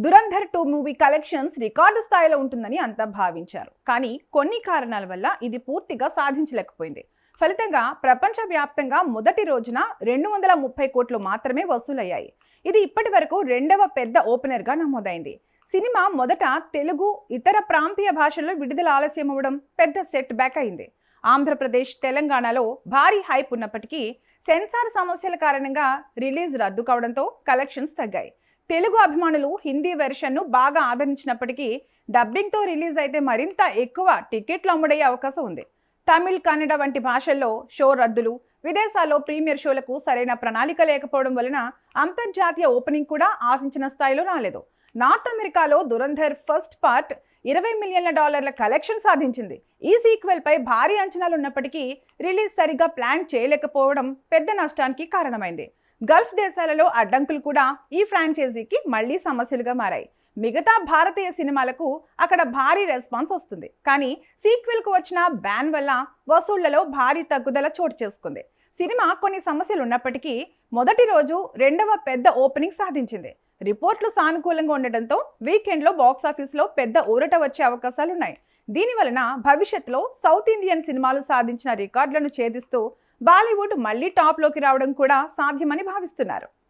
Dhurandhar 2 movie collections record స్థాయిలో ఉంటుందని అంతా భావించారు. కానీ కొన్ని కారణాల వల్ల ఇది పూర్తిగా సాధించలేకపోయింది. ఫలితంగా ప్రపంచవ్యాప్తంగా మొదటి రోజున 230 కోట్లు మాత్రమే వసూలయ్యాయి. ఇది ఇప్పటి వరకు రెండవ పెద్ద ఓపెనర్గా నమోదైంది. సినిమా మొదట తెలుగు, ఇతర ప్రాంతీయ భాషల్లో విడుదల ఆలస్యం అవ్వడం పెద్ద సెట్ బ్యాక్ అయింది. ఆంధ్రప్రదేశ్, తెలంగాణలో భారీ హైప్ ఉన్నప్పటికీ సెన్సార్ సమస్యల కారణంగా రిలీజ్ రద్దు కావడంతో కలెక్షన్స్ తగ్గాయి. తెలుగు అభిమానులు హిందీ వెర్షన్ను బాగా ఆదరించినప్పటికీ డబ్బింగ్తో రిలీజ్ అయితే మరింత ఎక్కువ టికెట్లు అమ్ముడయ్యే అవకాశం ఉంది. తమిళ్, కన్నడ వంటి భాషల్లో షో రద్దులు, విదేశాల్లో ప్రీమియర్ షోలకు సరైన ప్రణాళిక లేకపోవడం వలన అంతర్జాతీయ ఓపెనింగ్ కూడా ఆశించిన స్థాయిలో రాలేదు. నార్త్ అమెరికాలో దురంధర్ ఫస్ట్ పార్ట్ $20 మిలియన్ల కలెక్షన్ సాధించింది. ఈ సీక్వెల్ పై భారీ అంచనాలు ఉన్నప్పటికీ రిలీజ్ సరిగ్గా ప్లాన్ చేయలేకపోవడం పెద్ద నష్టానికి కారణమైంది. గల్ఫ్ దేశాలలో అడ్డంకులు కూడా ఈ ఫ్రాంచైజీకి మళ్లీ సమస్యలుగా మారాయి. మిగతా భారతీయ సినిమాలకు అక్కడ భారీ రెస్పాన్స్ వస్తుంది, కానీ సీక్వెల్కు వచ్చిన బ్యాన్ వల్ల వసూళ్లలో భారీ తగ్గుదల చోటు చేసుకుంది. సినిమా కొన్ని సమస్యలు ఉన్నప్పటికీ మొదటి రోజు రెండవ పెద్ద ఓపెనింగ్ సాధించింది. రిపోర్ట్లు సానుకూలంగా ఉండడంతో వీకెండ్లో బాక్సాఫీస్లో పెద్ద ఊరట వచ్చే అవకాశాలున్నాయి. దీనివలన భవిష్యత్తులో సౌత్ ఇండియన్ సినిమాలు సాధించిన రికార్డులను ఛేదిస్తూ బాలీవుడ్ మళ్లీ టాప్లోకి రావడం కూడా సాధ్యమని భావిస్తున్నారు.